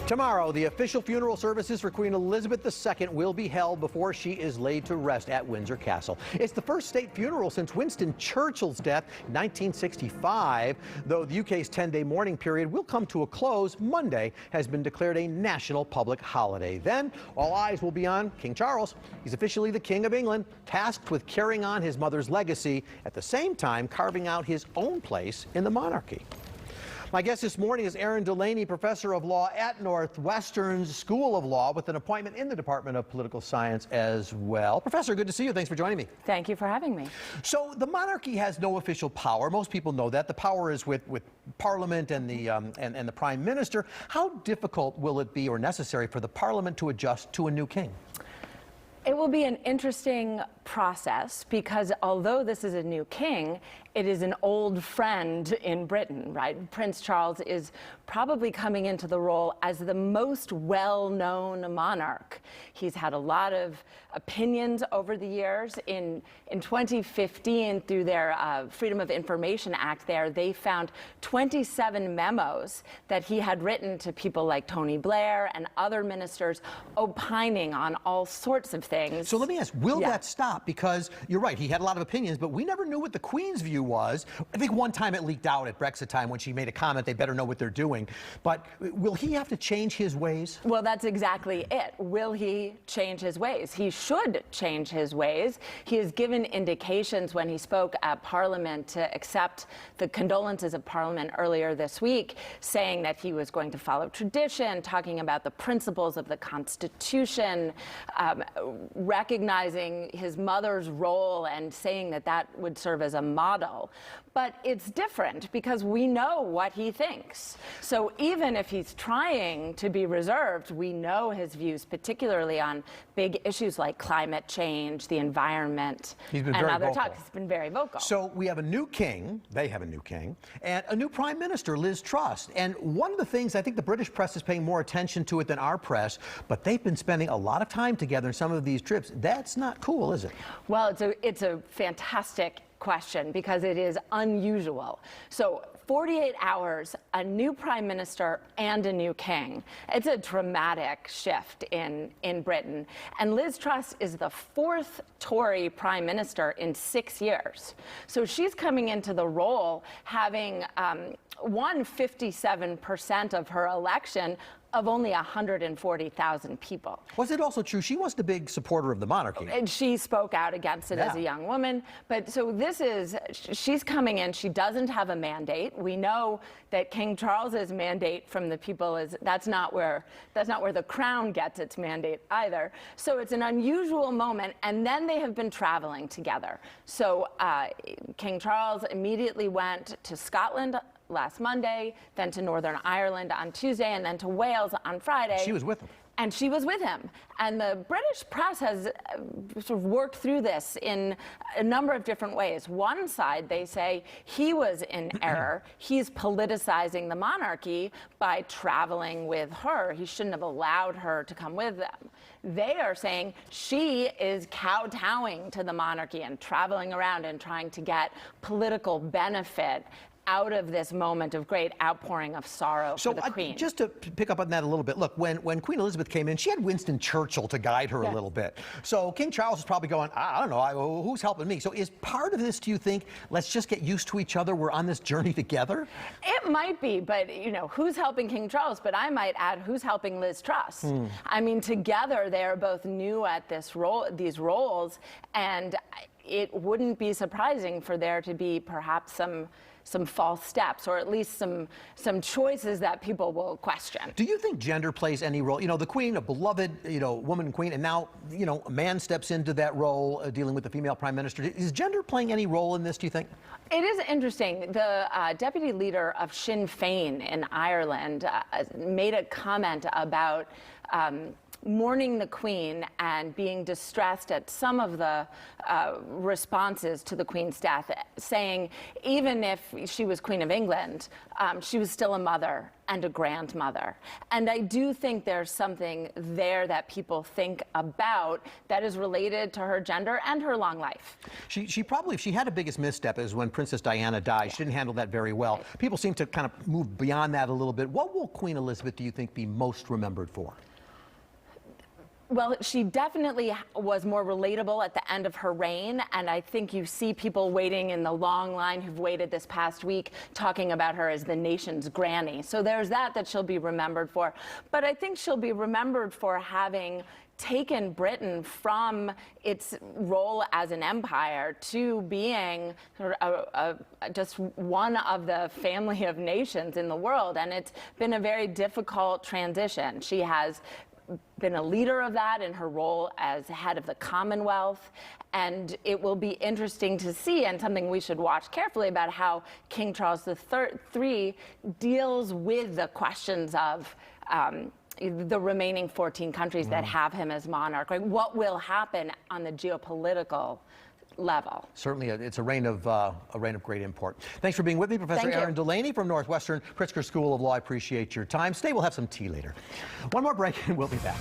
Tomorrow, the official funeral services for Queen Elizabeth II will be held before she is laid to rest at Windsor Castle. It's the first state funeral since Winston Churchill's death in 1965. Though the UK's 10-day mourning period will come to a close, Monday has been declared a national public holiday. Then, all eyes will be on King Charles. He's officially the King of England, tasked with carrying on his mother's legacy, at the same time carving out his own place in the monarchy. My guest this morning is Erin Delaney, professor of law at Northwestern's School of Law, with an appointment in the Department of Political Science as well. Professor, good to see you. Thanks for joining me. Thank you for having me. So the monarchy has no official power. Most people know that. The power is with Parliament and the Prime Minister. How difficult will it be or necessary for the Parliament to adjust to a new king? It will be an interesting process because although this is a new king, it is an old friend in Britain, right? Prince Charles is probably coming into the role as the most well-known monarch. He's had a lot of opinions over the years. In 2015, through their Freedom of Information Act they found 27 memos that he had written to people like Tony Blair and other ministers opining on all sorts of things. So let me ask, will that stop? Because you're right, he had a lot of opinions, but we never knew what the Queen's view was. I think one time it leaked out at Brexit time when she made a comment, they better know what they're doing. But will he have to change his ways? Well, that's exactly it. Will he change his ways? He should change his ways. He has given indications when he spoke at Parliament to accept the condolences of Parliament earlier this week, saying that he was going to follow tradition, talking about the principles of the Constitution, recognizing his mother's role and saying that that would serve as a model. But it's different because we know what he thinks. So even if he's trying to be reserved, we know his views, particularly on big issues like climate change, the environment, and other topics. He's been very vocal. So we have a new king, they have a new king, and a new prime minister, Liz Truss. And one of the things, I think the British press is paying more attention to it than our press, but they've been spending a lot of time together in some of these trips. That's not cool, is it? Well, it's a fantastic question because it is unusual. So 48 hours, a new prime minister and a new king. It's a dramatic shift in Britain. And Liz Truss is the fourth Tory prime minister in 6 years. So she's coming into the role having won 57% of her election of only 140,000 people. Was it also true she wasn't a big supporter of the monarchy? And she spoke out against it as a young woman. But so she's coming in, she doesn't have a mandate. We know that King Charles's mandate from the people that's not where the crown gets its mandate either. So it's an unusual moment, and then they have been traveling together. So King Charles immediately went to Scotland last Monday, then to Northern Ireland on Tuesday, and then to Wales on Friday. She was with him. And she was with him. And the British press has sort of worked through this in a number of different ways. One side, they say he was in error. He's politicizing the monarchy by traveling with her. He shouldn't have allowed her to come with them. They are saying she is kowtowing to the monarchy and traveling around and trying to get political benefit out of this moment of great outpouring of sorrow for the Queen. Just to pick up on that a little bit, look, when Queen Elizabeth came in, she had Winston Churchill to guide her a little bit. So King Charles is probably going, I don't know, who's helping me? So is part of this, do you think, let's just get used to each other, we're on this journey together? It might be, but who's helping King Charles? But I might add, who's helping Liz Truss? I mean, together they are both new at these roles, and it wouldn't be surprising for there to be perhaps some false steps, or at least some choices that people will question. Do you think gender plays any role? The Queen, a beloved, woman queen, and now, a man steps into that role, dealing with the female prime minister. Is gender playing any role in this, do you think? It is interesting. The deputy leader of Sinn Féin in Ireland made a comment about mourning the Queen and being distressed at some of the responses to the Queen's death, saying even if she was Queen of England, she was still a mother and a grandmother. And I do think there's something there that people think about that is related to her gender and her long life. She probably, if she had a biggest misstep, is when Princess Diana died. She didn't handle that very well. People seem to kind of move beyond that a little bit. What will Queen Elizabeth, do you think, be most remembered for? Well, she definitely was more relatable at the end of her reign, and I think you see people waiting in the long line who've waited this past week talking about her as the nation's granny. So there's that she'll be remembered for. But I think she'll be remembered for having taken Britain from its role as an empire to being sort of just one of the family of nations in the world. And it's been a very difficult transition. She has been a leader of that in her role as head of the Commonwealth, and it will be interesting to see, and something we should watch carefully, about how King Charles III deals with the questions of the remaining 14 countries that have him as monarch. Like, what will happen on the geopolitical level? Certainly, it's a reign of great import. Thanks for being with me, Professor Erin Delaney from Northwestern Pritzker School of Law. I appreciate your time. Stay, we'll have some tea later. One more break and we'll be back.